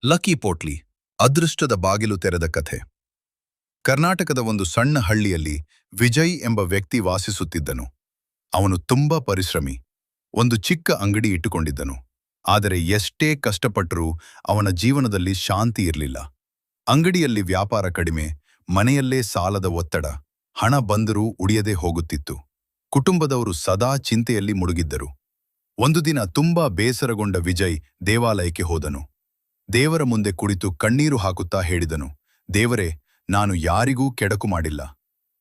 Lucky potli ಅದೃಷ್ಟದ ಬಾಗಿಲು ತೆರೆದ ಕಥೆ. ಕರ್ನಾಟಕದ ಒಂದು ಸಣ್ಣ ಹಳ್ಳಿಯಲ್ಲಿ ವಿಜಯ್ ಎಂಬ ವ್ಯಕ್ತಿ ವಾಸಿಸುತ್ತಿದ್ದನು. ಅವನು ತುಂಬಾ ಪರಿಶ್ರಮಿ. ಒಂದು ಚಿಕ್ಕ ಅಂಗಡಿ ಇಟ್ಟುಕೊಂಡಿದ್ದನು. ಆದರೆ ಎಷ್ಟೇ ಕಷ್ಟಪಟ್ಟರೂ ಅವನ ಜೀವನದಲ್ಲಿ ಶಾಂತಿ ಇರಲಿಲ್ಲ. ಅಂಗಡಿಯಲ್ಲಿ ವ್ಯಾಪಾರ ಕಡಿಮೆ, ಮನೆಯಲ್ಲೇ ಸಾಲದ ಒತ್ತಡ, ಹಣ ಬಂದರೂ ಉಳಿಯದೇ ಹೋಗುತ್ತಿತ್ತು. ಕುಟುಂಬದವರು ಸದಾ ಚಿಂತೆಯಲ್ಲಿ ಮುಳುಗಿದ್ದರು. ಒಂದು ದಿನ ತುಂಬಾ ಬೇಸರಗೊಂಡ ವಿಜಯ್ ದೇವಾಲಯಕ್ಕೆ ಹೋದನು. ದೇವರ ಮುಂದೆ ಕುಳಿತು ಕಣ್ಣೀರು ಹಾಕುತ್ತಾ ಹೇಳಿದನು, ದೇವರೇ, ನಾನು ಯಾರಿಗೂ ಕೆಡಕು ಮಾಡಿಲ್ಲ.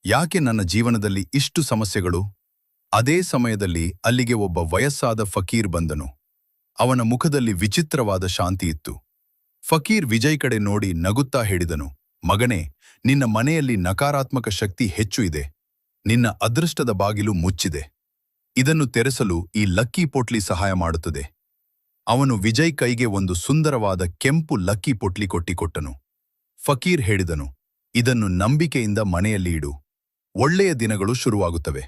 ಯಾಕೆ ನನ್ನ ಜೀವನದಲ್ಲಿ ಇಷ್ಟು ಸಮಸ್ಯೆಗಳು? ಅದೇ ಸಮಯದಲ್ಲಿ ಅಲ್ಲಿಗೆ ಒಬ್ಬ ವಯಸ್ಸಾದ ಫಕೀರ್ ಬಂದನು. ಅವನ ಮುಖದಲ್ಲಿ ವಿಚಿತ್ರವಾದ ಶಾಂತಿ ಇತ್ತು. ಫಕೀರ್ ವಿಜಯ್ ಕಡೆ ನೋಡಿ ನಗುತ್ತಾ ಹೇಳಿದನು, ಮಗನೇ, ನಿನ್ನ ಮನೆಯಲ್ಲಿ ನಕಾರಾತ್ಮಕ ಶಕ್ತಿ ಹೆಚ್ಚು ಇದೆ. ನಿನ್ನ ಅದೃಷ್ಟದ ಬಾಗಿಲು ಮುಚ್ಚಿದೆ. ಇದನ್ನು ತೆರೆಸಲು ಈ ಲಕ್ಕಿ ಪೋಟ್ಲಿ ಸಹಾಯ ಮಾಡುತ್ತದೆ. ಅವನು ವಿಜಯ್ ಕೈಗೆ ಒಂದು ಸುಂದರವಾದ ಕೆಂಪು ಲಕ್ಕಿ ಪೊಟ್ಲಿ ಕೊಟ್ಟನು. ಫಕೀರ್ ಹೇಳಿದನು, ಇದನ್ನು ನಂಬಿಕೆಯಿಂದ ಮನೆಯಲ್ಲಿ ಇಡು. ಒಳ್ಳೆಯ ದಿನಗಳು ಶುರುವಾಗುತ್ತವೆ.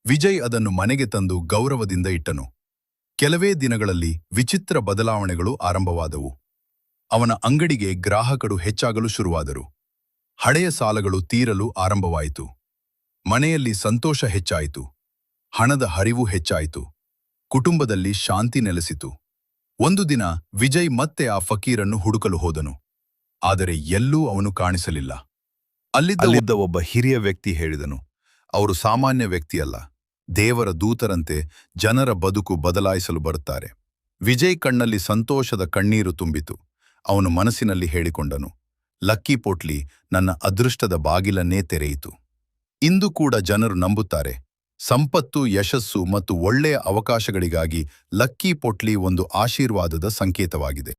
ವಿಜಯ್ ಅದನ್ನು ಮನೆಗೆ ತಂದು ಗೌರವದಿಂದ ಇಟ್ಟನು. ಕೆಲವೇ ದಿನಗಳಲ್ಲಿ ವಿಚಿತ್ರ ಬದಲಾವಣೆಗಳು ಆರಂಭವಾದವು. ಅವನ ಅಂಗಡಿಗೆ ಗ್ರಾಹಕರು ಹೆಚ್ಚಾಗಲು ಶುರುವಾದರು. ಹಳೆಯ ಸಾಲಗಳು ತೀರಲು ಆರಂಭವಾಯಿತು. ಮನೆಯಲ್ಲಿ ಸಂತೋಷ ಹೆಚ್ಚಾಯಿತು. ಹಣದ ಹರಿವು ಹೆಚ್ಚಾಯಿತು. ಕುಟುಂಬದಲ್ಲಿ ಶಾಂತಿ ನೆಲೆಸಿತು. ಒಂದು ದಿನ ವಿಜಯ್ ಮತ್ತೆ ಆ ಫಕೀರನ್ನು ಹುಡುಕಲು ಹೋದನು. ಆದರೆ ಎಲ್ಲೂ ಅವನು ಕಾಣಿಸಲಿಲ್ಲ. ಅಲ್ಲಿದ್ದ ಒಬ್ಬ ಹಿರಿಯ ವ್ಯಕ್ತಿ ಹೇಳಿದನು, ಅವರು ಸಾಮಾನ್ಯ ವ್ಯಕ್ತಿಯಲ್ಲ, ದೇವರ ದೂತರಂತೆ ಜನರ ಬದುಕು ಬದಲಾಯಿಸಲು ಬರುತ್ತಾರೆ. ವಿಜಯ್ ಕಣ್ಣಲ್ಲಿ ಸಂತೋಷದ ಕಣ್ಣೀರು ತುಂಬಿತು. ಅವನು ಮನಸ್ಸಿನಲ್ಲಿ ಹೇಳಿಕೊಂಡನು, ಲಕ್ಕಿ ಪೋಟ್ಲಿ ನನ್ನ ಅದೃಷ್ಟದ ಬಾಗಿಲನ್ನೇ ತೆರೆಯಿತು. ಇಂದು ಕೂಡ ಜನರು ನಂಬುತ್ತಾರೆ. ಸಂಪತ್ತು, ಯಶಸ್ಸು ಮತ್ತು ಒಳ್ಳೆಯ ಅವಕಾಶಗಳಿಗಾಗಿ ಲಕ್ಕಿ ಪೊಟ್ಲಿ ಒಂದು ಆಶೀರ್ವಾದದ ಸಂಕೇತವಾಗಿದೆ.